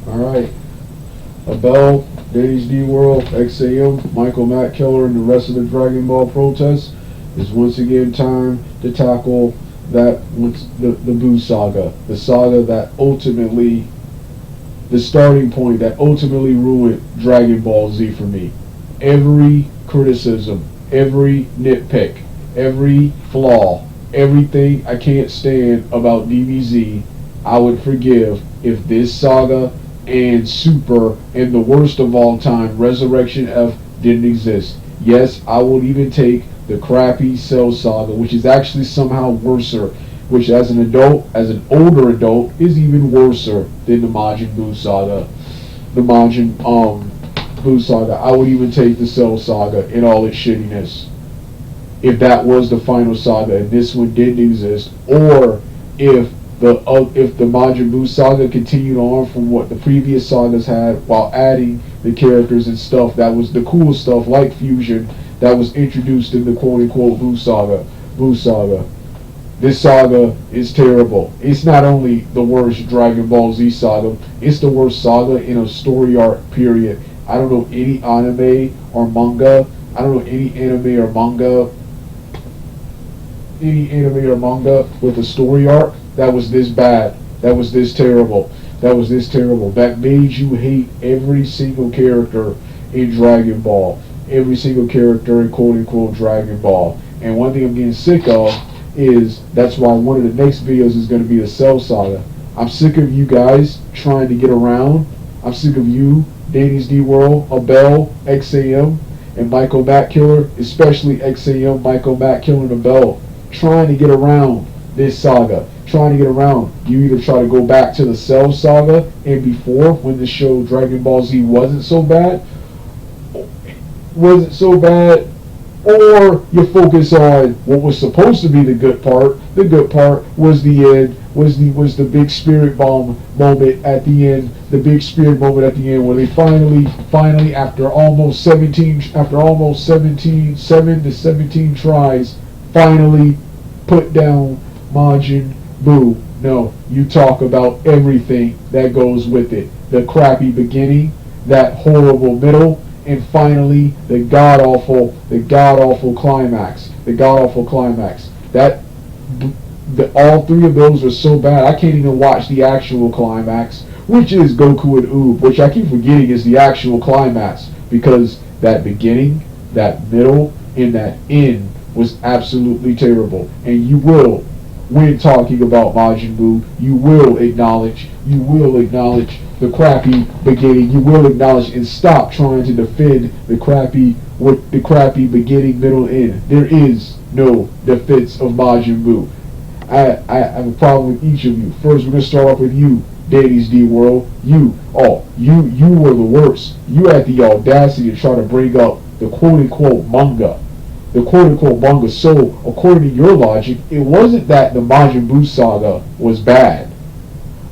Alright. Abel, Danny's D World, XAM, Michael Mattkiller, and the rest of the Dragon Ball protests. It's once again time to tackle the Buu Saga. The saga that ultimately, the starting point that ultimately ruined Dragon Ball Z for me. Every criticism, every nitpick, every flaw, everything I can't stand about DBZ, I would forgive if this saga and Super and the worst of all time, Resurrection F, didn't exist. Yes, I will even take the crappy Cell Saga, which is actually somehow worser, which as an adult, as an older adult, is even worser than the Majin Buu Saga. The Majin Buu Saga. I would even take the Cell Saga in all its shittiness, if that was the final saga and this one didn't exist, or if the Majin Buu Saga continued on from what the previous sagas had, while adding the characters and stuff that was the cool stuff like fusion that was introduced in the quote-unquote Buu Saga. Buu Saga. This saga is terrible. It's not only the worst Dragon Ball Z saga, it's the worst saga in a story arc, period. I don't know any anime or manga. I don't know any anime or manga with a story arc that was this bad, that was this terrible, that made you hate every single character in Dragon Ball, every single character in quote-unquote Dragon Ball. And one thing I'm getting sick of is, that's why one of the next videos is going to be the Cell Saga. I'm sick of you guys trying to get around. I'm sick of you, Danny's D World, Abel, XAM, and Michael Mattkiller, especially XAM, Michael Mattkiller, and Abel, trying to get around this saga. Trying to get around. You either try to go back to the Cell Saga and before, when the show Dragon Ball Z wasn't so bad, or you focus on what was supposed to be the good part. The good part was the end, was the big spirit bomb moment at the end. The big spirit moment at the end, where they finally after almost 7 to 17 tries, finally put down Majin Buu. No, you talk about everything that goes with it. The crappy beginning, that horrible middle, and finally the god awful climax. All three of those were so bad I can't even watch the actual climax, which is Goku and Oob, which I keep forgetting is the actual climax, because that beginning, that middle, and that end was absolutely terrible. And you will, when talking about Majin Buu, you will acknowledge the crappy beginning. You will acknowledge and stop trying to defend the crappy beginning, middle, end. There is no defense of Majin Buu. I have a problem with each of you. First, we're gonna start off with you, Danny's D World. You were the worst. You had the audacity to try to bring up the quote-unquote manga. So, according to your logic, it wasn't that the Majin Buu Saga was bad.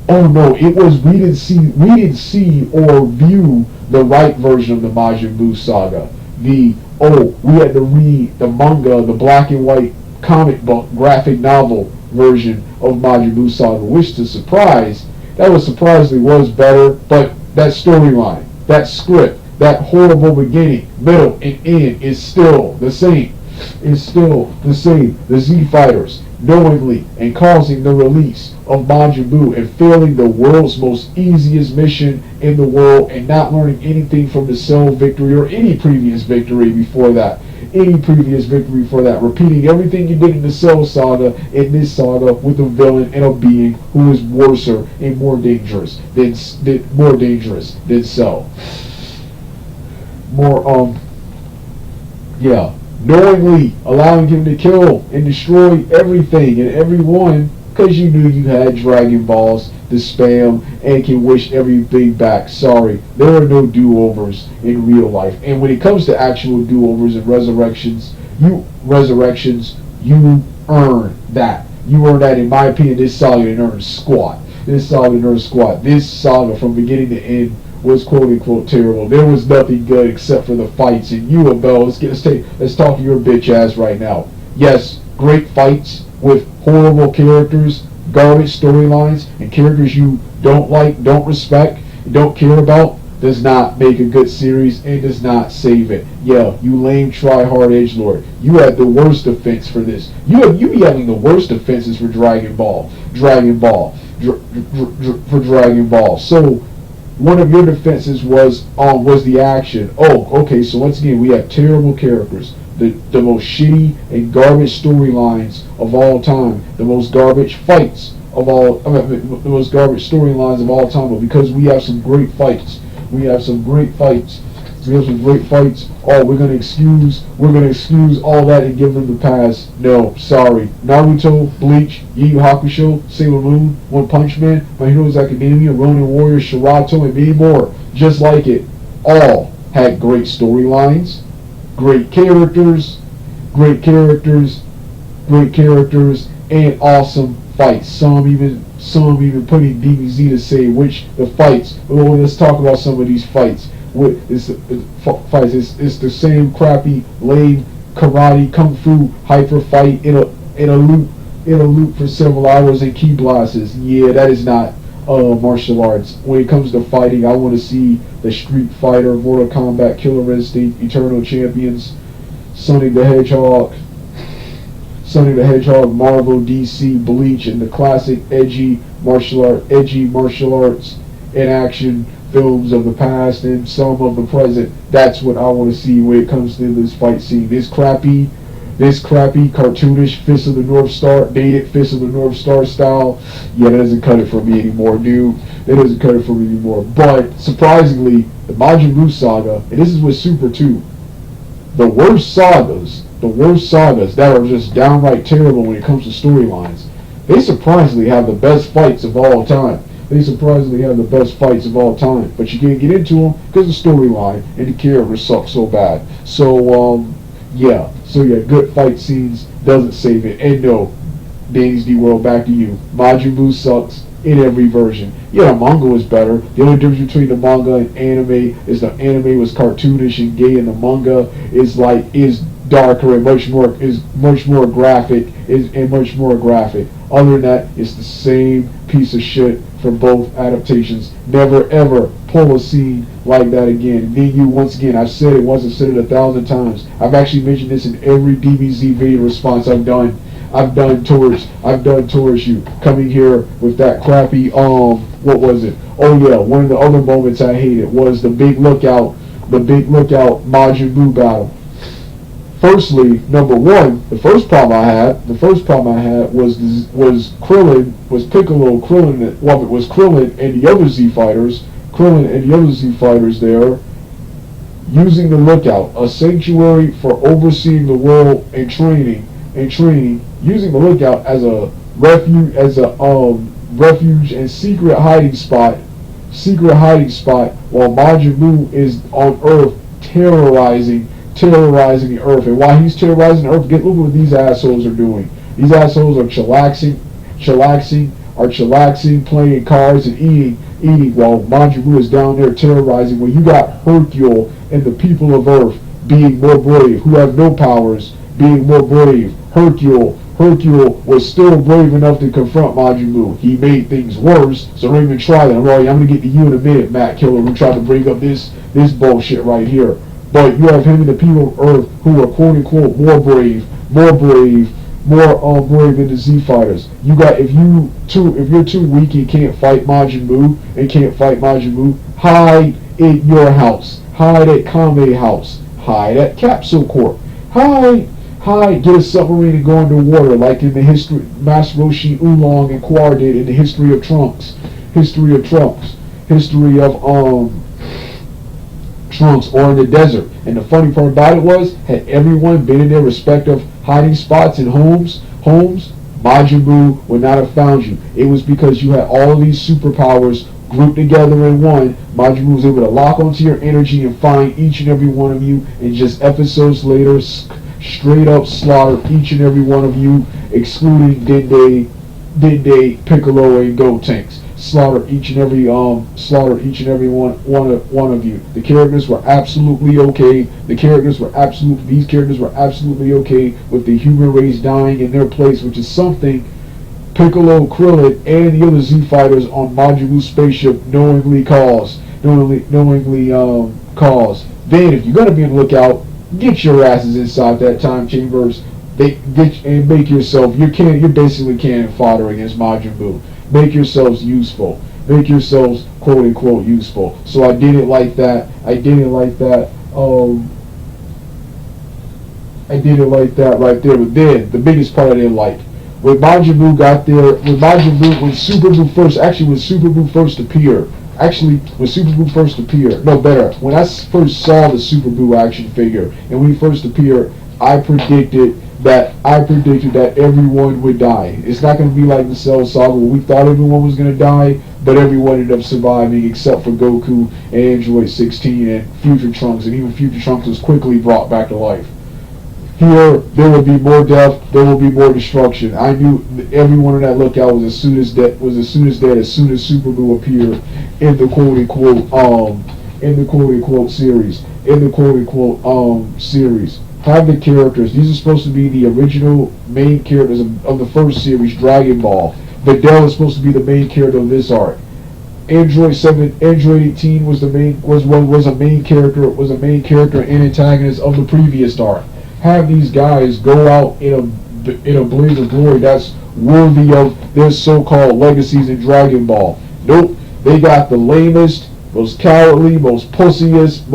Oh no, it was we didn't see or view the right version of the Majin Buu Saga. We had to read the manga, the black and white comic book graphic novel version of Majin Buu Saga, which surprisingly was better, but that storyline, that script, that horrible beginning, middle, and end is still the same. The Z Fighters knowingly and causing the release of Majin Buu and failing the world's most easiest mission in the world, and not learning anything from the Cell victory or any previous victory before that. Repeating everything you did in the Cell Saga in this saga with a villain and a being who is worser and more dangerous than Cell. Knowingly allowing him to kill and destroy everything and everyone, because you knew you had Dragon Balls to spam and can wish everything back. Sorry, there are no do-overs in real life. And when it comes to actual do-overs and resurrections, you earn that. You earn that, in my opinion. This saga didn't earn squat. This saga from beginning to end was quote-unquote terrible. There was nothing good except for the fights. And you, Abel, let's talk to your bitch ass right now. Yes, great fights with horrible characters, garbage storylines, and characters you don't like, don't respect, don't care about does not make a good series and does not save it. Yeah, you lame try-hard edgelord. You had the worst defense for this. You be having the worst defenses for Dragon Ball. For Dragon Ball. So one of your defenses was the action. Oh, okay. So once again, we have terrible characters. The most shitty and garbage storylines of all time. The most garbage fights of all. The most garbage storylines of all time. But because we have some great fights. We have some great fights. Oh, we're gonna excuse all that and give them the pass. No, sorry. Naruto, Bleach, Yu Yu Hakusho, Sailor Moon, One Punch Man, My Heroes Academia, Ronin Warrior, Shirato, and many more. Just like it. All had great storylines, great characters, and awesome fights. Some even putting DBZ to say which the fights. Well, let's talk about some of these fights. It's the same crappy, lame karate, kung fu, hyper fight in a loop for several hours and key blasts. Yeah, that is not martial arts. When it comes to fighting, I want to see the Street Fighter, Mortal Kombat, Killer Instinct, Eternal Champions, Sonic the Hedgehog, Marvel, DC, Bleach, and the classic edgy martial arts and action films of the past and some of the present. That's what I want to see when it comes to this fight scene. This crappy, cartoonish Fist of the North Star, dated Fist of the North Star style. Yeah, that doesn't cut it for me anymore, dude. That doesn't cut it for me anymore. But surprisingly, the Majin Buu saga, and this is with Super 2, the worst sagas that are just downright terrible when it comes to storylines, they surprisingly have the best fights of all time. But you can't get into them because the storyline and the characters suck so bad. So good fight scenes doesn't save it. And no, Danny's D-World, back to you. Majin Buu sucks in every version. Yeah, the manga was better. The only difference between the manga and anime is the anime was cartoonish and gay, and the manga is darker and much more graphic. Other than that, it's the same piece of shit for both adaptations. Never ever pull a scene like that again. And then once again, I've said it once, I've said it 1,000 times. I've actually mentioned this in every DBZ video response I've done towards you. Coming here with that crappy, what was it? Oh yeah, one of the other moments I hated was the big lookout Majin Buu battle. Firstly, number one, the first problem I had was Piccolo, Krillin and the other Z fighters there, using the lookout, a sanctuary for overseeing the world and training, using the lookout as a refuge and secret hiding spot, while Majin Buu is on Earth terrorizing the Earth. And while he's terrorizing the Earth, look what these assholes are doing. These assholes are chillaxing, playing cards and eating while Majin Buu is down there terrorizing. When you got Hercule and the people of Earth being more brave, who have no powers, being more brave. Hercule was still brave enough to confront Majin Buu. He made things worse, so don't even try that. I'm going to get to you in a minute, Mattkiller, who tried to bring up this bullshit right here. But you have him and the people of Earth who are quote unquote more brave than the Z fighters. You got if you're too weak and can't fight Majin Buu, hide in your house. Hide at Kame House. Hide at Capsule Corp. Hide, get a submarine and go underwater like in the history Master Roshi Oolong and Quar did in the History of Trunks, or in the desert. And the funny part about it was, had everyone been in their respective hiding spots and homes, Majin Buu would not have found you. It was because you had all of these superpowers grouped together in one. Majin Buu was able to lock onto your energy and find each and every one of you, and just episodes later, straight up slaughter each and every one of you, excluding Dende, Piccolo, and Gotenks. Slaughter each and every one of you. The characters were absolutely okay. These characters were absolutely okay with the human race dying in their place, which is something Piccolo, Krillin, and the other Z fighters on Majin Buu's spaceship knowingly cause. Then, if you're gonna be on the lookout, get your asses inside that time chambers. They get and make yourself. You're basically cannon fodder against Majin Buu. Make yourselves useful. Make yourselves quote unquote useful. So I did it like that. I did it like that right there. But then the biggest part I didn't like, when Majin Buu got there, when Super Buu first appeared. When I first saw the Super Buu action figure, and when he first appeared, I predicted that everyone would die. It's not going to be like the Cell Saga where we thought everyone was going to die, but everyone ended up surviving except for Goku and Android 16 and Future Trunks, and even Future Trunks was quickly brought back to life. Here, there will be more death. There will be more destruction. I knew everyone on that lookout was as soon as dead. As soon as Super Buu appeared in the quote unquote series. Have the characters. These are supposed to be the original main characters of the first series, Dragon Ball. Videl is supposed to be the main character of this arc. Android 18 was a main character and antagonist of the previous arc. Have these guys go out in a blaze of glory that's worthy of their so-called legacies in Dragon Ball. Nope, they got the lamest, most cowardly, most pussiest,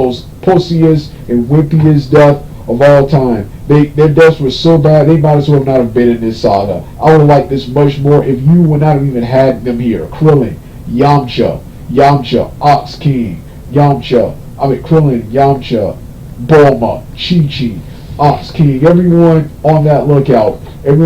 and wimpiest death of all time. Their deaths were so bad they might as well not have been in this saga. I would have liked this much more if you would not have even had them here. Krillin, Yamcha, Ox King, Krillin, Yamcha, Bulma, Chi-Chi, Ox King, everyone on that lookout, if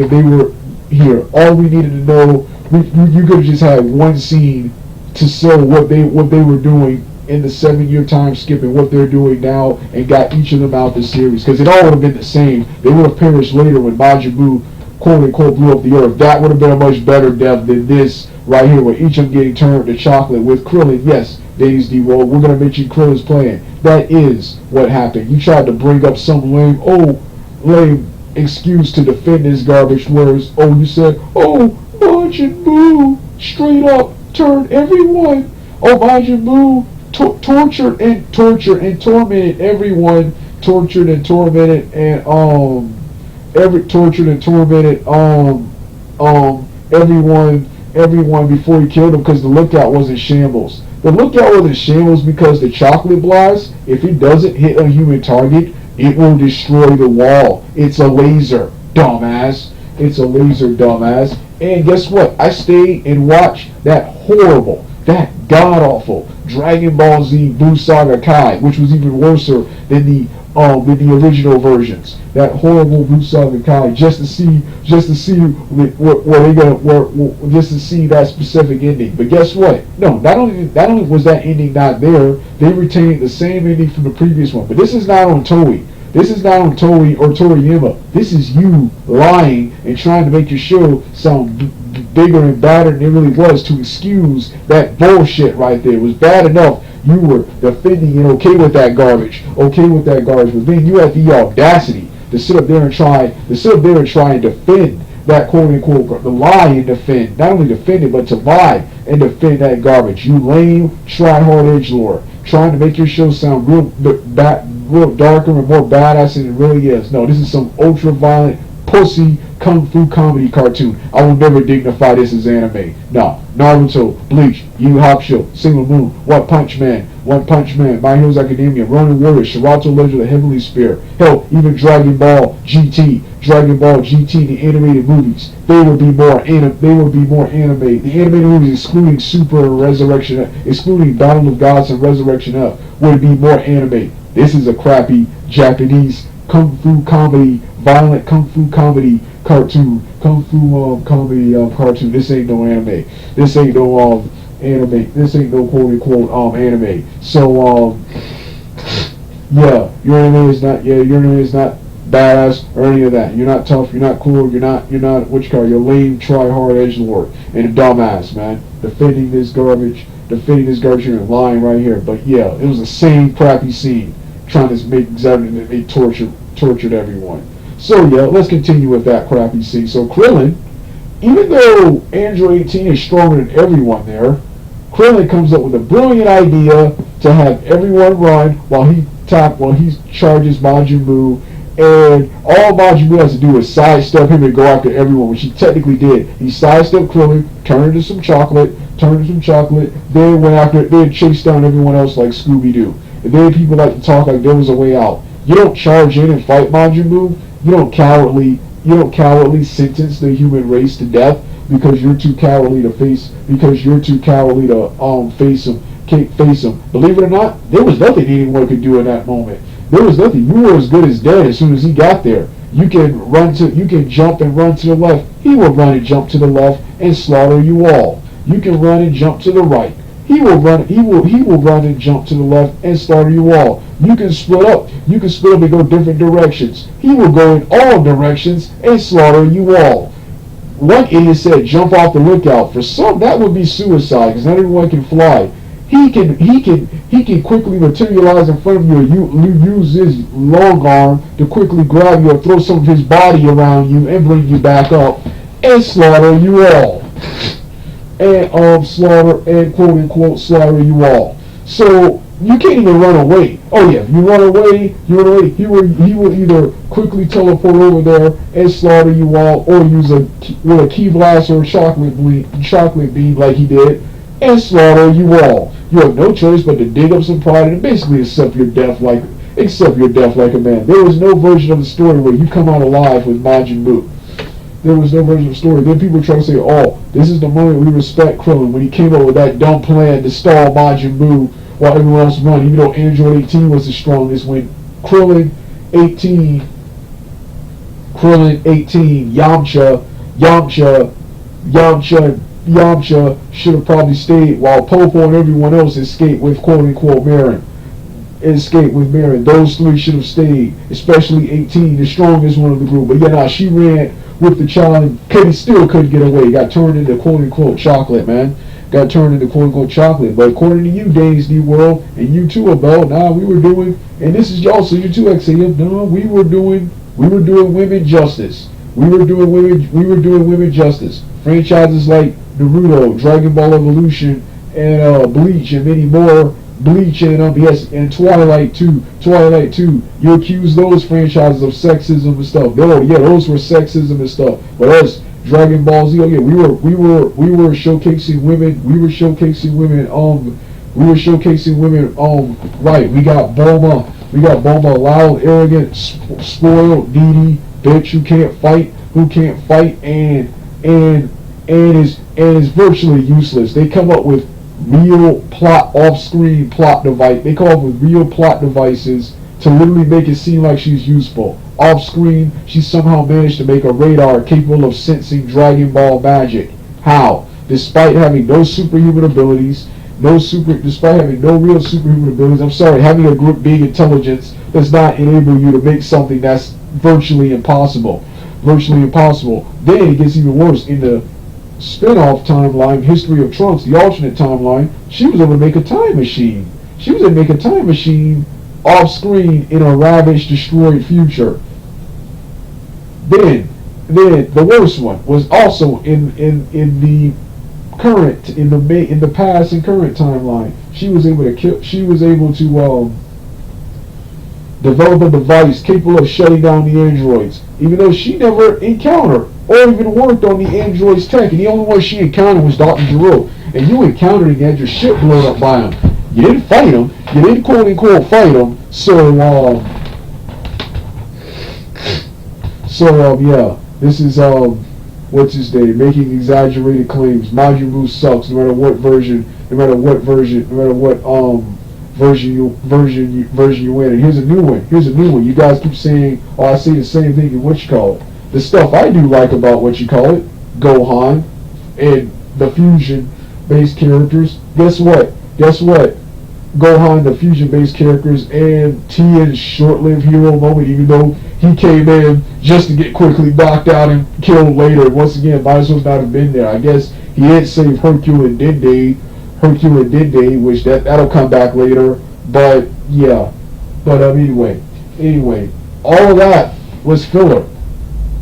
they were here, all we needed to know, you could have just had one scene to show what they were doing in the 7-year time skip and what they're doing now, and got each of them out the series, because it all would have been the same. They would have perished later when Majin Buu quote unquote blew up the earth. That would have been a much better death than this right here, where each of them getting turned to chocolate. With Krillin, yes, Days D-Roll, we're going to mention Krillin's plan. That is what happened. You tried to bring up some lame excuse to defend this garbage, whereas, you said, Majin Buu straight up turned everyone. Majin Buu tortured and tormented everyone. Everyone before he killed him, because the lookout was in shambles. The lookout was in shambles because the chocolate blast, if it doesn't hit a human target, it will destroy the wall. It's a laser, dumbass. And guess what? I stayed and watched that horrible, that god-awful Dragon Ball Z Buu Saga Kai, which was even worse than the original versions. That horrible Buu Saga Kai, just to see that specific ending. But guess what? No, not only was that ending not there, they retained the same ending from the previous one. But this is not on Toei. This is not on Toei or Toriyama. This is you lying and trying to make your show sound bigger and badder than it really was, to excuse that bullshit right there. It was bad enough you were defending and okay with that garbage, but then you had the audacity to sit up there and try and defend that quote unquote, the lie, and defend, not only defend it, but to lie and defend that garbage. You lame, try-hard edgelord, trying to make your show sound real darker and more badass than it really is. No, this is some ultra-violent, pussy, kung fu comedy cartoon. I will never dignify this as anime. No. Naruto, Bleach, Yu Yu Hakusho, Sailor Moon, One Punch Man, My Heroes Academia, Ronin Warrior, Shirato Legend of the Heavenly Spear. Hell, even Dragon Ball GT, the animated movies. They would be more anime. The animated movies, excluding excluding Battle of Gods and Resurrection F, would be more anime. This is a crappy Japanese kung fu comedy, violent kung fu comedy cartoon. This ain't no anime. This ain't no anime. This ain't no quote unquote anime. So your anime is not badass or any of that. You're not tough. You're not cool. You're not You're lame, try hard edgelord and a dumbass, man. Defending this garbage here and lying right here. But yeah, it was the same crappy scene trying to make exactly that they tortured everyone. So yeah, let's continue with that crappy scene. So Krillin even though Android 18 is stronger than everyone there, Krillin comes up with a brilliant idea to have everyone run while he charges Majin Buu, and all Majin Buu has to do is sidestep him and go after everyone, which he technically did. He sidestepped Krillin, turned into some chocolate, then went after it, then chased down everyone else like Scooby-Doo. And then people like to talk like there was a way out. You don't charge in and fight Majin Buu. You don't cowardly sentence the human race to death because you're too cowardly to face him. Can't face him. Believe it or not, there was nothing anyone could do in that moment. There was nothing. You were as good as dead as soon as he got there. You can jump and run to the left. He will run and jump to the left and slaughter you all. You can run and jump to the right. He will run and jump to the left and slaughter you all. You can split up. You can split up and go different directions. He will go in all directions and slaughter you all. One idiot said jump off the lookout. For some that would be suicide because not everyone can fly. He can quickly materialize in front of you. You use his long arm to quickly grab you or throw some of his body around you and bring you back up and slaughter you all. And slaughter and quote unquote slaughter you all. So you can't even run away. Oh yeah, if you run away, he will either quickly teleport over there and slaughter you all, or use with a key blast or a chocolate beam like he did and slaughter you all. You have no choice but to dig up some pride and basically accept your death like a man. There was no version of the story where you come out alive with Majin Buu. There was no version of the story. Then people try to say, oh, this is the moment we respect Krillin when he came up with that dumb plan to stall Majin Buu while everyone else run, even though Android 18 was the strongest. When Krillin 18, Yamcha should have probably stayed while Popo and everyone else escaped with quote-unquote Marin. Those three should have stayed, especially 18, the strongest one of the group. But yeah, she ran with the child and still couldn't get away. Got turned into quote-unquote chocolate, man. Got turned into quote-unquote chocolate. But according to you, Days New World, and you too, Abel, we were doing, and this is also you too, Exia, we were doing women justice. We were doing women justice. Franchises like Naruto, Dragon Ball Evolution, and Bleach, and many more. Bleach and yes, and Twilight 2. You accuse those franchises of sexism and stuff. Those were sexism and stuff. But us, Dragon Ball Z, we were showcasing women. We were showcasing women. Right. We got Bulma, loud, arrogant, spoiled, needy, bitch who can't fight, and is virtually useless. They come up with real plot off-screen plot device. They come up with real plot devices to literally make it seem like she's useful. Off-screen, she somehow managed to make a radar capable of sensing Dragon Ball magic. How? Despite having no superhuman abilities, despite having no real superhuman abilities. Having a group being intelligence does not enable you to make something that's virtually impossible. Then it gets even worse. In the spin-off timeline, History of Trunks, the alternate timeline, she was able to make a time machine. Off-screen in a ravaged, destroyed future. Then the worst one was also in the past and current timeline. She was able to develop a device capable of shutting down the androids, even though she never encountered or even worked on the android's tech, and the only one she encountered was Dr. Gero. And you encountered him and had your shit blown up by him. You didn't fight him. You didn't quote-unquote fight him. Yeah, this is what's his name, making exaggerated claims. Majin Buu sucks no matter what version you in. And here's a new one. You guys keep saying, I say the same thing in what you call it. The stuff I do like about what you call it, Gohan, and the fusion-based characters. Guess what? Gohan, the fusion-based characters, and Tien's short-lived hero moment, even though he came in just to get quickly knocked out and killed later. Once again, might as well not have been there. I guess he did save Hercule and Dende, which that'll come back later. But yeah. Anyway, all of that was filler.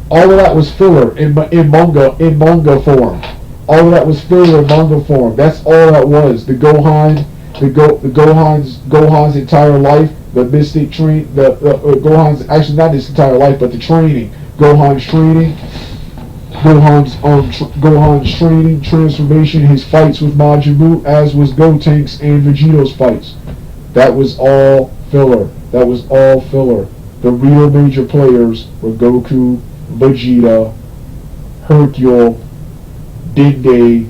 All of that was filler in manga form. All of that was filler in manga form. That's all that was. The Gohan's entire life, the mystic train, the Gohan's actually not his entire life, but the training, Gohan's training, Gohan's training, transformation, his fights with Majin Buu, as was Gotenks and Vegeto's fights. That was all filler. That was all filler. The real major players were Goku, Vegeta, Hercule, Dende,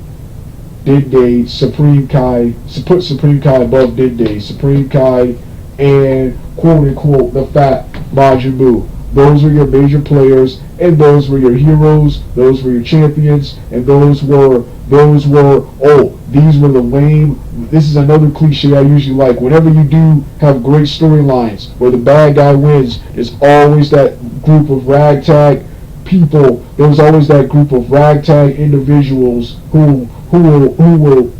Supreme Kai. Put Supreme Kai above Dende. Supreme Kai and quote unquote the fat Majin Buu. Those were your major players, and those were your heroes. Those were your champions, and these were the lame. This is another cliche I usually like. Whenever you do have great storylines where the bad guy wins, there's always that group of ragtag people. There's always that group of ragtag individuals who will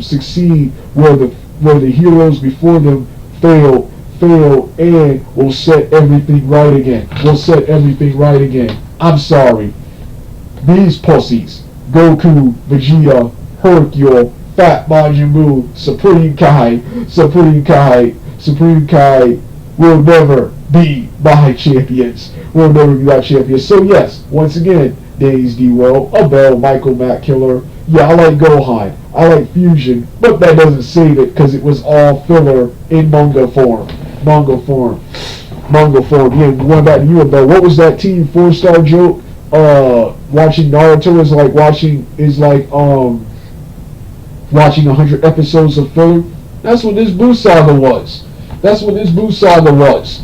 succeed where the heroes before them fail, and will set everything right again. I'm sorry. These pussies, Goku, Vegeta, Hercule, Fat Majin Buu, Supreme Kai will never be my champions. So yes, once again, Days D. World, Abel, Michael, Mattkiller. Yeah, I like Gohan. I like Fusion, but that doesn't save it because it was all filler in manga form. Yeah, going back to you, Abel. What was that Team 4-star joke? Watching Naruto is like watching 100 episodes of filler. That's what this Buu Saga was.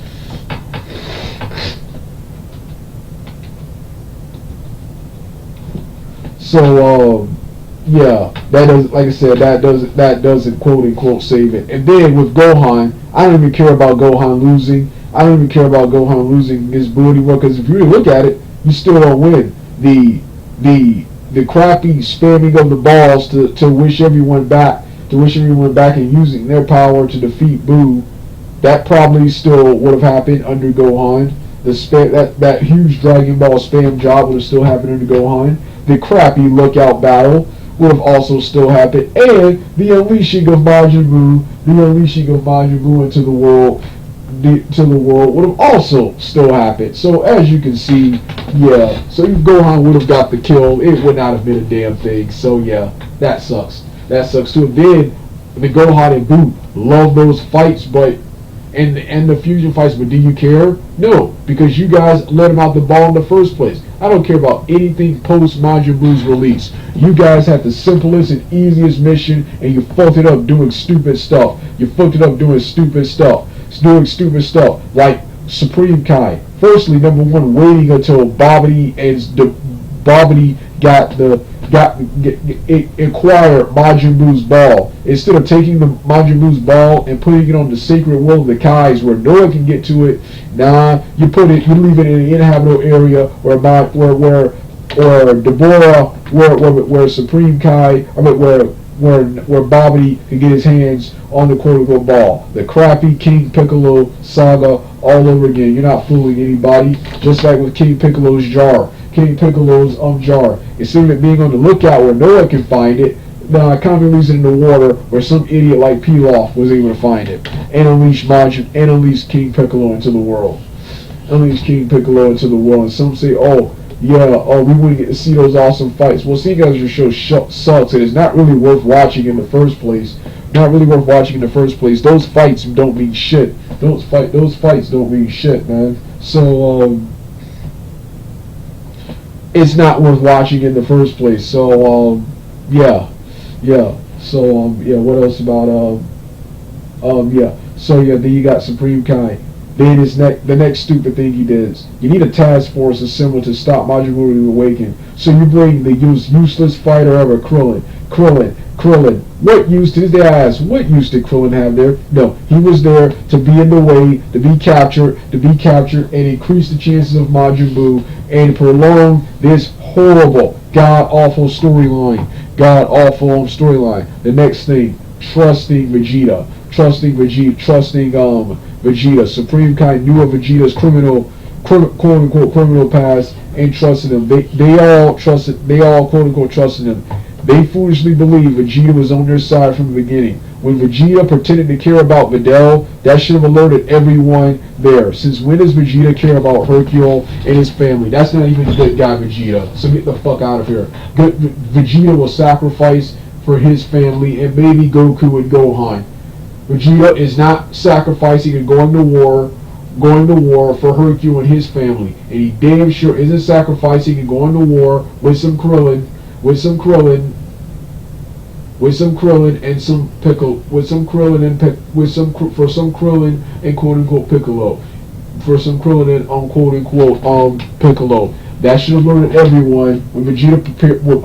So yeah, that does, like I said, that doesn't quote unquote save it. And then with Gohan, I don't even care about Gohan losing. His Buu anymore, because if you really look at it, you still don't win. The crappy spamming of the balls to wish everyone back and using their power to defeat Buu, that probably still would have happened under Gohan. That huge Dragon Ball spam job would have still happened under Gohan. The crappy lookout battle would have also still happened, and the unleashing of Majin Buu into the world would have also still happened. So as you can see, yeah, so if Gohan would have got the kill, it would not have been a damn thing. So yeah, that sucks too. And then the Gohan and Buu love those fights, but and the fusion fights, but do you care? No, because you guys let him out the ball in the first place. I don't care about anything post Majin Buu's release. You guys had the simplest and easiest mission, and you fucked it up doing stupid stuff. Doing stupid stuff like Supreme Kai. Firstly, number one, waiting until Babidi acquired Majin Buu's ball, instead of taking the Majin Buu's ball and putting it on the sacred will of the Kais where no one can get to it. Nah, you leave it in the inhabitable area where Supreme Kai, where Babidi can get his hands on the quote-unquote ball. The crappy King Piccolo saga all over again. You're not fooling anybody. Just like with King Piccolo's jar. Jar. Instead of it being on the lookout where no one can find it, common reason in the water where some idiot like Pilaf was able to find it. And unleash King Piccolo into the world. And some say, we wouldn't get to see those awesome fights. Well, seeing as your show sucks, it is not really worth watching in the first place. Those fights don't mean shit. Those fights don't mean shit, man. So, it's not worth watching in the first place. So, yeah. So, what else about, So, then you got Supreme Kai. Then the next stupid thing he does. You need a task force assembled to stop Majin Buu to awaken. So you bring the useless fighter ever, Krillin. What use did Krillin have there? No, he was there to be in the way, to be captured, and increase the chances of Majin Buu, and prolong this horrible, god-awful storyline. The next thing, trusting Vegeta. Supreme Kai knew of Vegeta's criminal quote unquote criminal past and trusted him. They all quote unquote trusted him. They foolishly believed Vegeta was on their side from the beginning. When Vegeta pretended to care about Videl, that should have alerted everyone there. Since when does Vegeta care about Hercule and his family? That's not even good guy Vegeta. So get the fuck out of here. Vegeta will sacrifice for his family and maybe Goku and Gohan. Vegeta is not sacrificing and going to war for Hercule and his family. And he damn sure isn't sacrificing and going to war with some Krillin and some Krillin and quote unquote Piccolo. For some Krillin and quote unquote Piccolo. That should have alerted everyone when Vegeta when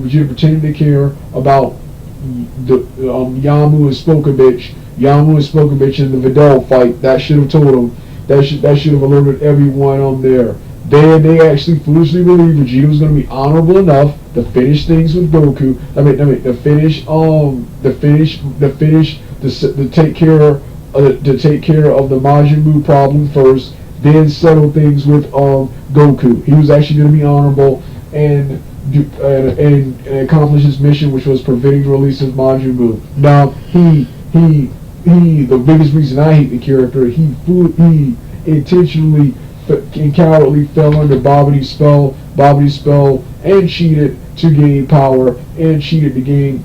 Vegeta pretended to care about the Yamu and Spokovich in the Videl fight. That should have told him. That should have alerted everyone on there. They actually foolishly believed Vegeta was going to be honorable enough to finish things with Goku. To take care of the Majin Buu problem first, then settle things with Goku. He was actually going to be honorable and accomplish his mission, which was preventing the release of Majin Buu. Now the biggest reason I hate the character, he intentionally and cowardly fell under Babidi's spell, and cheated to gain power, and cheated to gain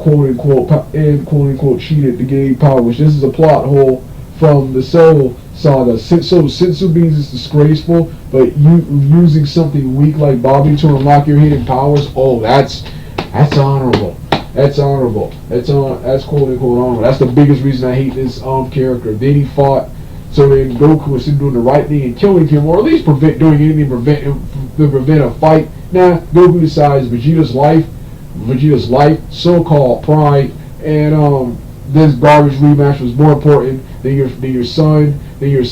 cheated to gain power. Which this is a plot hole from the Cell Saga. So Senzu Beans is disgraceful, but using something weak like Babidi to unlock your hidden powers, oh, that's honorable. That's honorable. That's quote unquote honorable. That's the biggest reason I hate this character. Then he fought. So then Goku was doing the right thing and killing him, or at least doing anything to prevent a fight. Now Goku decides Vegeta's life, so-called pride, and this garbage rematch was more important than your son, your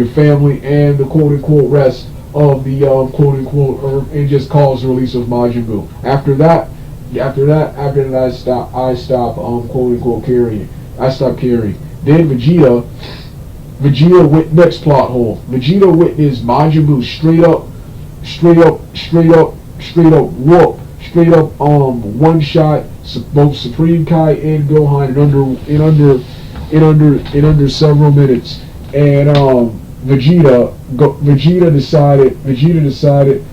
family, and the quote-unquote rest of the quote-unquote Earth, and just calls the release of Majin Buu. After that, I stop quote-unquote caring. I stopped caring. Then Vegeta went next plot hole. Vegeta witnessed Majin Buu straight up one shot both Supreme Kai and Gohan in under several minutes. And Vegeta decided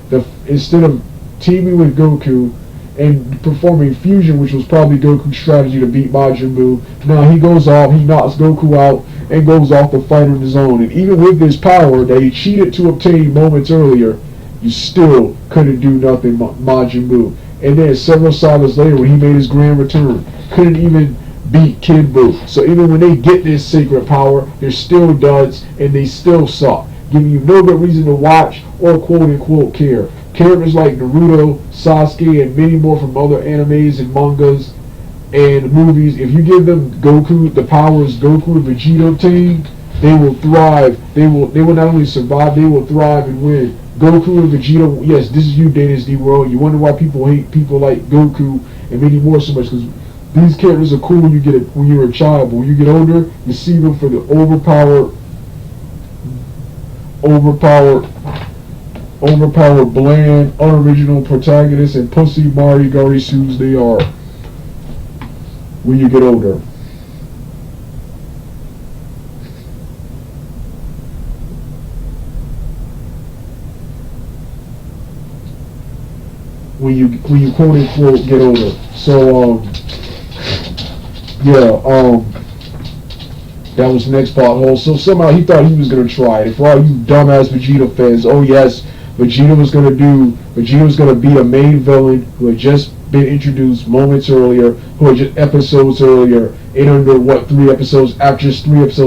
that instead of teaming with Goku and performing fusion, which was probably Goku's strategy to beat Majin Buu, now he goes off, he knocks Goku out, and goes off to fight on his own. And even with this power that he cheated to obtain moments earlier, you still couldn't do nothing, Majin Buu. And then several sagas later, when he made his grand return, couldn't even beat Kid Buu. So even when they get this sacred power, they're still duds, and they still suck, giving you no good reason to watch or quote-unquote care. Characters like Naruto, Sasuke, and many more from other animes and mangas and movies, if you give them the powers Goku and Vegeta obtained, they will thrive. They will not only survive, they will thrive and win. Goku and Vegeta, yes, this is you, Dynasty World. You wonder why people hate people like Goku and many more so much, because these characters are cool when you're a child, but when you get older, you see them for the overpowered, bland, unoriginal protagonists and pussy Marigari suits they are when you get older. When you quote unquote get older. So that was the next plot hole. So somehow he thought he was gonna try it. For all you dumbass Vegeta fans, oh yes, Vegeta was gonna be a main villain who had just been introduced moments earlier, who had just episodes earlier, in under just 3 episodes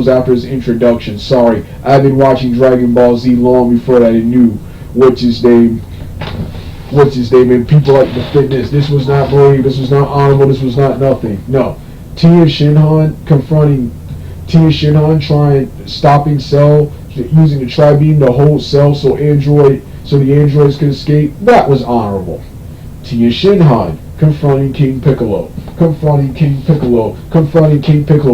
after his introduction. Sorry, I've been watching Dragon Ball Z long before I knew what's his name, and people like to defend this. This was not brave, this was not honorable, this was not nothing. No. Tia Shinhan stopping Cell, using the Tri-Beam to hold Cell so the androids could escape. That was honorable. Tia Shinhan confronting King Piccolo. confronting King Piccolo,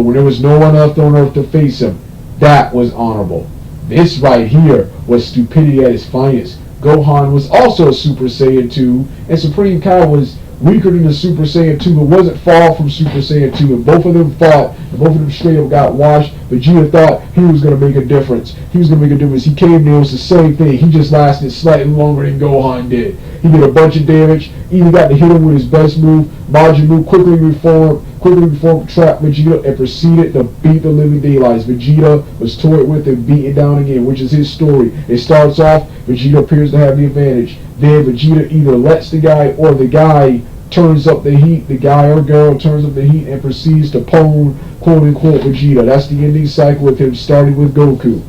when there was no one left on Earth to face him. That was honorable. This right here was stupidity at its finest. Gohan was also a Super Saiyan 2, and Supreme Kai was weaker than the Super Saiyan 2, but wasn't far from Super Saiyan 2, and both of them fought, and both of them straight up got washed. Vegeta thought he was going to make a difference. He came there, it was the same thing. He just lasted slightly longer than Gohan did. He did a bunch of damage, even got to hit him with his best move. Majin Buu quickly reformed, trapped Vegeta, and proceeded to beat the living daylights. Vegeta was toyed with and beaten down again, which is his story. It starts off, Vegeta appears to have the advantage. Then Vegeta either lets the guy, or the guy turns up the heat, the guy or girl turns up the heat and proceeds to pwn, quote-unquote, Vegeta. That's the ending cycle with him, starting with Goku.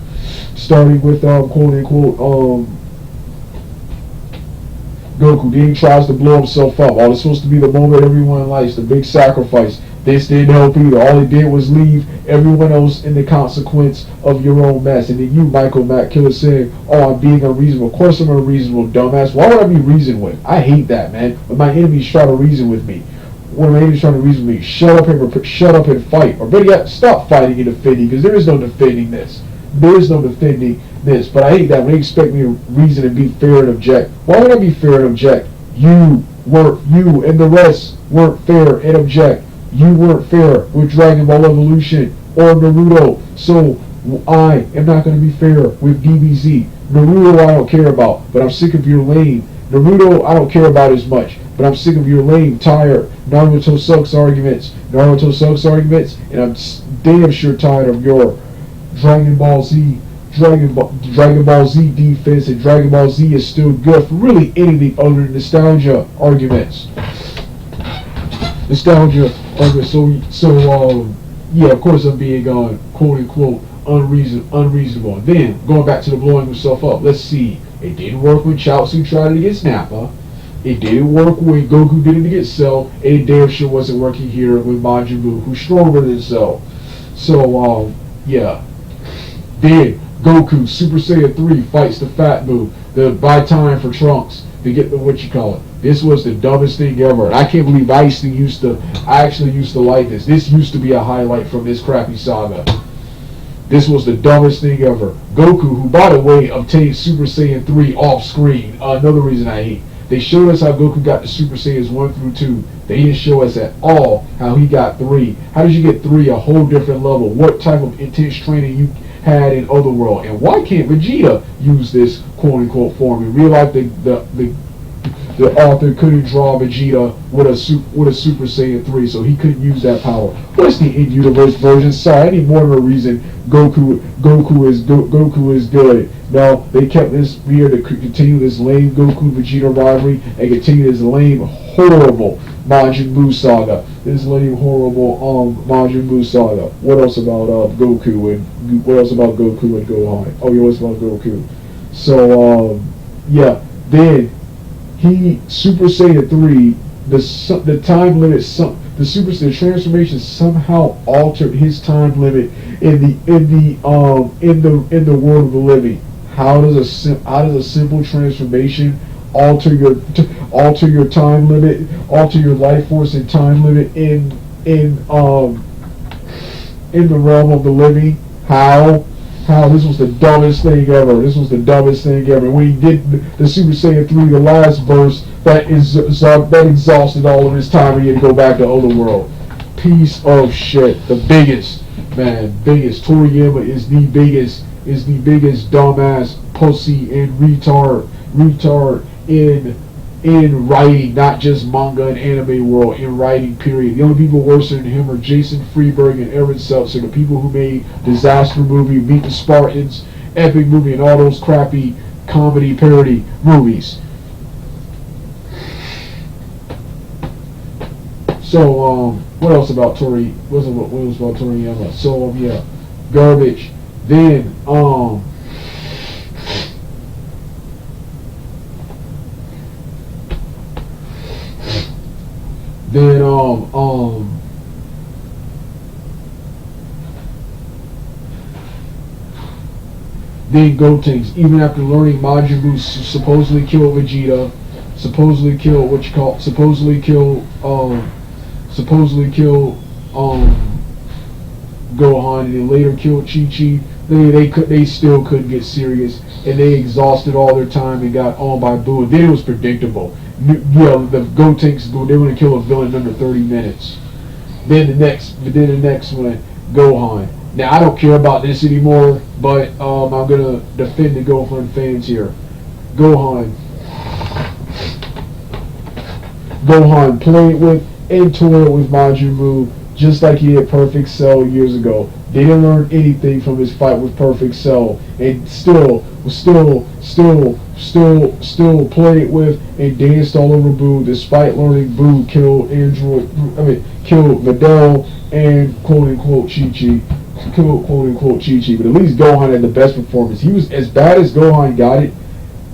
Starting with, quote-unquote, Goku. Then he tries to blow himself up. All it's supposed to be the moment everyone likes, the big sacrifice. This didn't help either. All it did was leave everyone else in the consequence of your own mess. And then you, Michael Mattkiller, saying, "Oh, I'm being unreasonable." Of course I'm unreasonable, dumbass. Why would I be reasoned with? I hate that, man. When my enemies try to reason with me. When my enemies trying to reason with me, shut up and fight. Or better yet, stop fighting and defending, because there is no defending this. There is no defending this. But I hate that when they expect me to reason and be fair and object. Why would I be fair and object? You and the rest weren't fair and object. You weren't fair with Dragon Ball Evolution or Naruto, so I am not going to be fair with DBZ. Naruto I don't care about, but I'm sick of your lame. Naruto I don't care about as much, but I'm sick of your lame, tired Naruto sucks arguments, and I'm damn sure tired of your Dragon Ball Z defense, and Dragon Ball Z is still good for really anything other than nostalgia arguments. Yeah, of course I'm being quote unquote unreasonable. And then going back to the blowing himself up, let's see. It didn't work when Chaozu tried it against Nappa. It didn't work when Goku did it against Cell, and it damn sure wasn't working here with Majin Buu, who's stronger than Cell. So yeah. Then Goku Super Saiyan 3 fights the Fat Buu, the buy time for Trunks to get the This was the dumbest thing ever. And I can't believe I actually used to like this. This used to be a highlight from this crappy saga. This was the dumbest thing ever. Goku, who by the way obtained Super Saiyan 3 off screen. Another reason I hate. They showed us how Goku got the Super Saiyans 1 through 2. They didn't show us at all how he got 3. How did you get 3 a whole different level? What type of intense training you had in Otherworld? And why can't Vegeta use this quote-unquote form? In real life, the author couldn't draw Vegeta with a Super Saiyan 3, so he couldn't use that power. What's the in-universe version? Sorry, I need more of a reason Goku is good. No, they kept this here to continue this lame Goku-Vegeta rivalry and continue this lame, horrible Majin Buu saga. This lame, horrible Majin Buu saga. What else about Goku and Gohan? Oh, yeah, what's about Goku? So yeah, then he Super Saiyan 3. The time limit, the transformation somehow altered his time limit in the world of the living. How does a simple transformation alter your time limit, alter your life force and time limit in the realm of the living? How? This was the dumbest thing ever. When he did the Super Saiyan 3, the last verse, that exhausted all of his time, and he had to go back to Otherworld. Piece of shit. The biggest. Toriyama is the biggest dumbass pussy and retard in writing, not just manga and anime world, in writing, period. The only people worse than him are Jason Freeberg and Aaron Seltzer, the people who made Disaster Movie, Meet the Spartans, Epic Movie, and all those crappy comedy parody movies. So, what else about Toriyama? So, yeah, garbage. Then, then Gotenks, even after learning Majin Buu supposedly killed Vegeta, supposedly supposedly killed Gohan, and then later killed Chi-Chi. They still couldn't get serious, and they exhausted all their time and got on by Buu. And then it was predictable. The Gotenks, they were going to kill a villain in under 30 minutes. Then the next one, Gohan. Now I don't care about this anymore, but I'm gonna defend the Gohan fans here. Gohan played with and toyed with Majin Buu just like he did Perfect Cell years ago. They didn't learn anything from his fight with Perfect Cell, and still played with and danced all over Buu, despite learning Buu killed Videl and quote unquote Chi-Chi. Quote unquote Chi-Chi, but at least Gohan had the best performance. He was as bad as Gohan got it.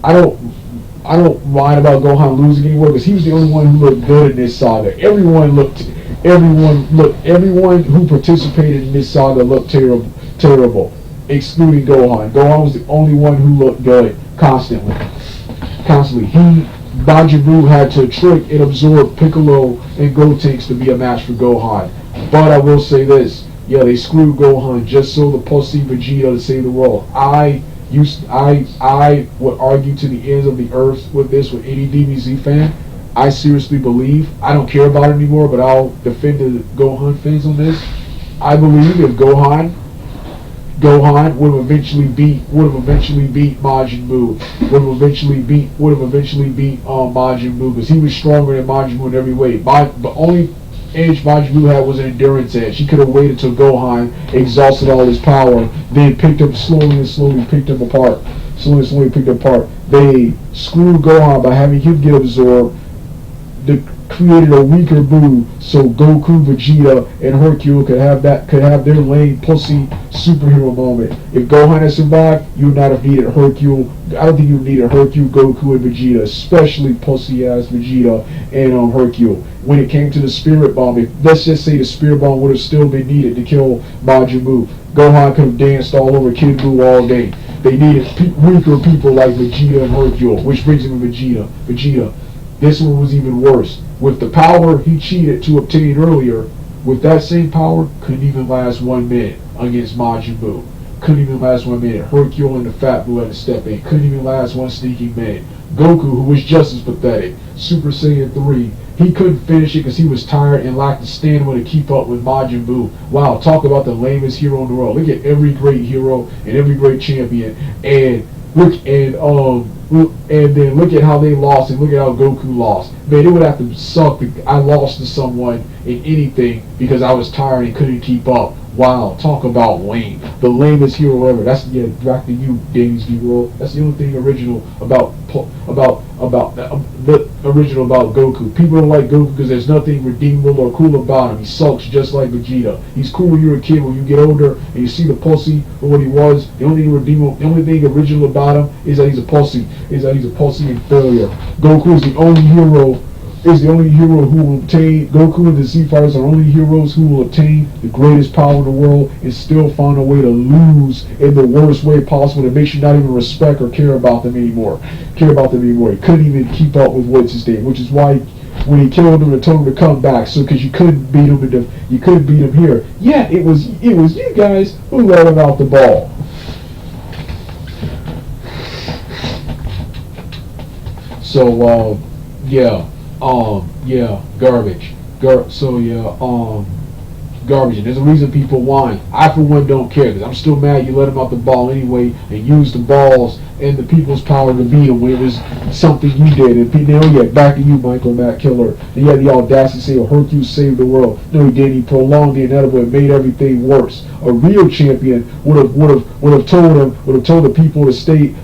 I don't mind about Gohan losing anymore because he was the only one who looked good in this saga. Everyone who participated in this saga looked terrible, excluding Gohan. Gohan was the only one who looked good constantly. Majin Buu had to trick and absorb Piccolo and Gotenks to be a match for Gohan. But I will say this. Yeah, they screwed Gohan just so the pussy Vegeta to save the world. I would argue to the ends of the earth with this with any DBZ fan. I seriously believe, I don't care about it anymore, but I'll defend the Gohan fans on this. I believe if Gohan would have eventually beat Majin Buu, would have eventually beat Majin Buu, because he was stronger than Majin Buu in every way. The only edge Majin Buu had was an endurance edge. He could have waited till Gohan exhausted all his power, then picked him slowly picked him apart. They screwed Gohan by having him get absorbed. They created a weaker Buu so Goku, Vegeta, and Hercule could have their lame pussy superhero moment. If Gohan had survived, you would not have needed Hercule. I don't think you needed Hercule, Goku, and Vegeta, especially pussy ass Vegeta and Hercule. When it came to the Spirit Bomb, let's just say the Spirit Bomb would have still been needed to kill Majin Buu, Gohan could have danced all over Kid Buu all day. They needed weaker people like Vegeta and Hercule, which brings him to Vegeta. This one was even worse. With the power he cheated to obtain earlier, with that same power, couldn't even last 1 minute against Majin Buu. Couldn't even last 1 minute. Hercule and the Fat Buu had to step in. Couldn't even last one sneaking minute. Goku, who was just as pathetic, Super Saiyan 3, he couldn't finish it because he was tired and lacked the stamina to keep up with Majin Buu. Wow, talk about the lamest hero in the world. Look at every great hero and every great champion, and then look at how they lost, and look at how Goku lost. Man, it would have to suck that I lost to someone in anything because I was tired and couldn't keep up. Wow, talk about lame. The lamest hero ever. That's, yeah, back to you, Davies V World. That's the only thing original about Goku. People don't like Goku because there's nothing redeemable or cool about him. He sucks just like Vegeta. He's cool when you're a kid. When you get older and you see the pussy for what he was, the only thing original about him is that he's a pussy. And failure. Goku is the only hero. Who will obtain, Goku and the Z Fighters are only heroes who will obtain the greatest power in the world and still find a way to lose in the worst way possible that makes you not even respect or care about them anymore. He couldn't even keep up with what's his name, which is why when he killed him and told him to come back, so because you couldn't beat him here. Yeah, it was you guys who let him out the ball. So garbage. Garbage. And there's a reason people whine. I, for one, don't care because I'm still mad you let him out the ball anyway and use the balls and the people's power to beat him when it was something you did. And back to you, Michael Mattkiller. And you had the audacity to say, "Oh, Hercules saved the world." No, he didn't. He prolonged the inevitable and made everything worse. A real champion would have told the people to stay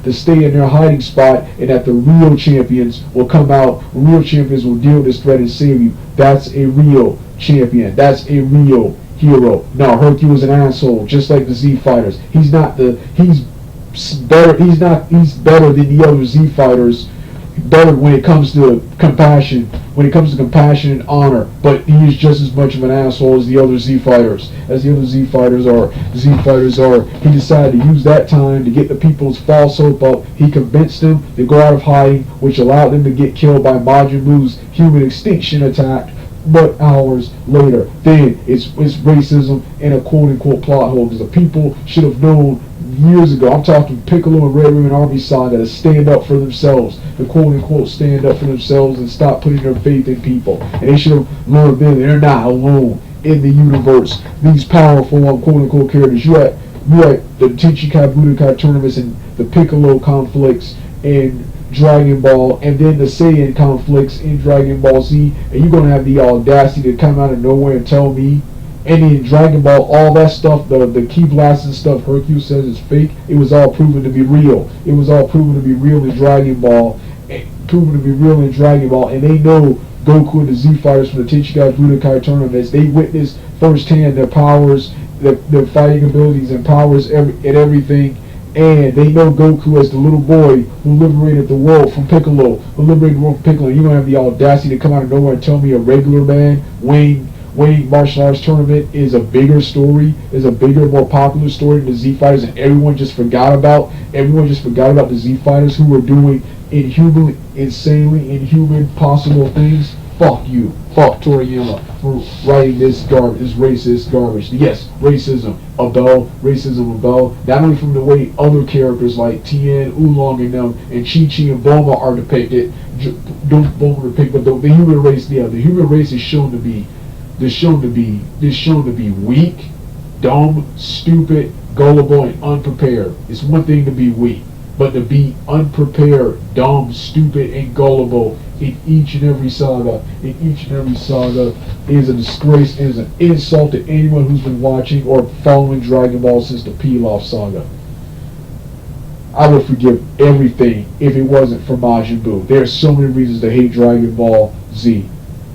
in their hiding spot, and that the real champions will come out. Real champions will deal with this threat and save you. That's a real champion. That's a real hero. No, Hercule is an asshole, just like the Z Fighters. He's better than the other Z Fighters. Better when it comes to compassion. And honor, but he is just as much of an asshole as the other Z Fighters. Are. He decided to use that time to get the people's false hope up. He convinced them to go out of hiding, which allowed them to get killed by Majin Buu's human extinction attack. But hours later, then it's racism and a quote-unquote plot hole, because the people should have known years ago. I'm talking Piccolo and Red Ribbon Army Saga to stand up for themselves, to quote-unquote stand up for themselves and stop putting their faith in people. And they should have learned then they're not alone in the universe. These powerful quote-unquote characters. You at the Techikai Budokai tournaments and the Piccolo conflicts in Dragon Ball, and then the Saiyan conflicts in Dragon Ball Z, and you're gonna have the audacity to come out of nowhere and tell me any Dragon Ball, all that stuff, the key blasting stuff Hercule says is fake. It was all proven to be real. It was all proven to be real in Dragon Ball, and they know Goku and the Z fighters from the Techikai Budokai tournaments. They witnessed firsthand their powers, their fighting abilities and powers and everything. And they know Goku as the little boy who liberated the world from Piccolo. You're gonna have the audacity to come out of nowhere and tell me a regular man winning martial arts tournament is a bigger story, is a bigger, more popular story than the Z Fighters, and everyone just forgot about the Z Fighters who were doing insanely inhuman possible things. Fuck you. Fuck Toriyama for writing this garbage, this racist garbage. Yes, racism. Abel. Not only from the way other characters like Tien, Oolong, and them, and Chi-Chi and Bulma are depicted, but the human race, the human race is shown to be weak, dumb, stupid, gullible, and unprepared. It's one thing to be weak, but to be unprepared, dumb, stupid, and gullible in each and every saga is a disgrace and is an insult to anyone who's been watching or following Dragon Ball since the Pilaf saga. I would forgive everything if it wasn't for Majin Buu. There are so many reasons to hate Dragon Ball Z.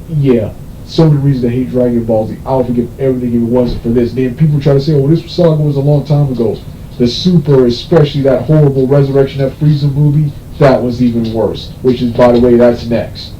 Yeah, so many reasons to hate Dragon Ball Z. I would forgive everything if it wasn't for this. Then people try to say, oh, this saga was a long time ago. The Super, especially that horrible Resurrection F Frieza movie, that was even worse. Which is, by the way, that's next.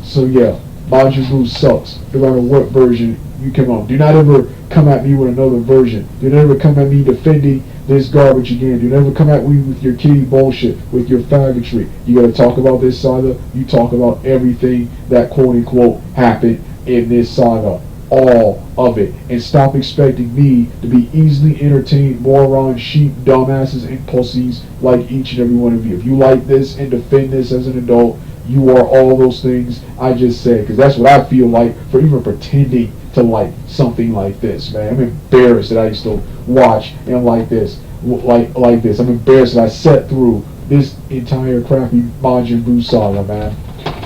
So yeah, Majin Buu sucks. No matter what version you come on. Do not ever come at me with another version. Do not ever come at me defending this garbage again. Do never come at me with your kitty bullshit, with your faggotry. You gotta talk about this saga. You talk about everything that quote unquote happened in this saga. All of it. And stop expecting me to be easily entertained, moron, sheep, dumbasses, and pussies like each and every one of you. If you like this and defend this as an adult, you are all those things I just said. Because that's what I feel like for even pretending to like something like this, man. I'm embarrassed that I used to watch and like this. I'm embarrassed that I sat through this entire crappy Majin Buu saga, man.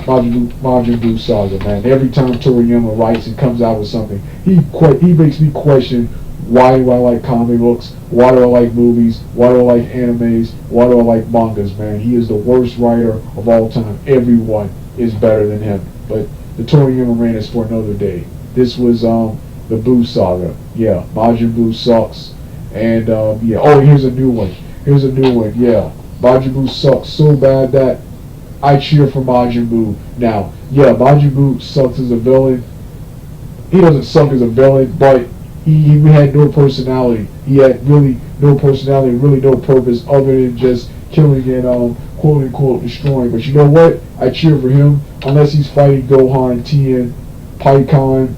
Majin Buu saga, man. Every time Toriyama writes and comes out with something, he makes me question, why do I like comic books? Why do I like movies? Why do I like animes? Why do I like mangas, man? He is the worst writer of all time. Everyone is better than him. But the Toriyama rant is for another day. This was the Buu saga. Yeah, Majin Buu sucks. And yeah, oh, here's a new one. Yeah, Majin Buu sucks so bad that I cheer for Majin Buu now. Yeah, Majin Buu sucks as a villain. He doesn't suck as a villain, but he had no personality. He had really no personality, really no purpose other than just killing and quote unquote destroying. But you know what? I cheer for him unless he's fighting Gohan, Tien, Pycon,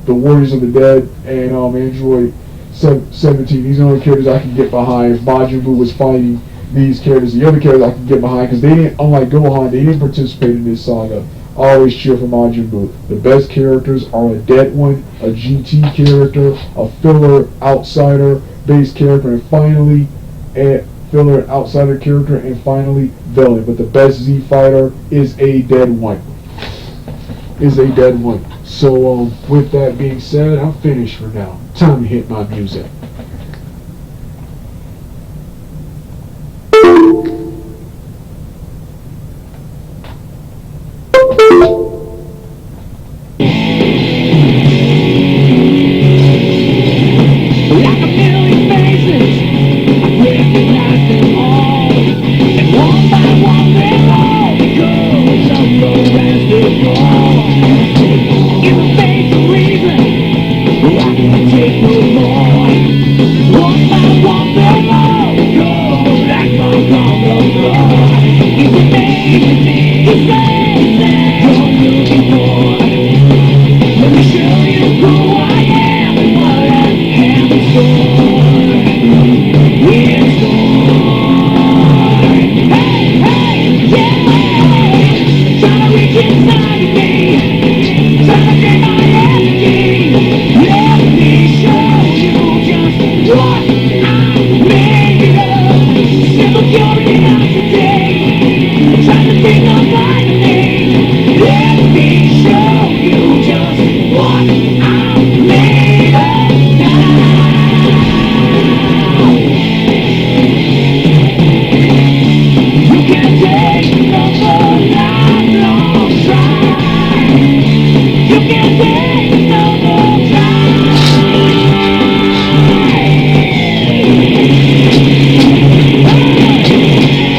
the Warriors of the Dead, and Android 17. These are the only characters I can get behind. If Majin Buu was fighting these characters, the other characters I can get behind, because they didn't, unlike Gohan, they didn't participate in this saga. I always cheer for Majin Buu. The best characters are a dead one, a GT character, a filler outsider based character, and finally a filler outsider character, and finally villain. But the best Z fighter is a dead one. So with that being said, I'm finished for now. Time to hit my music.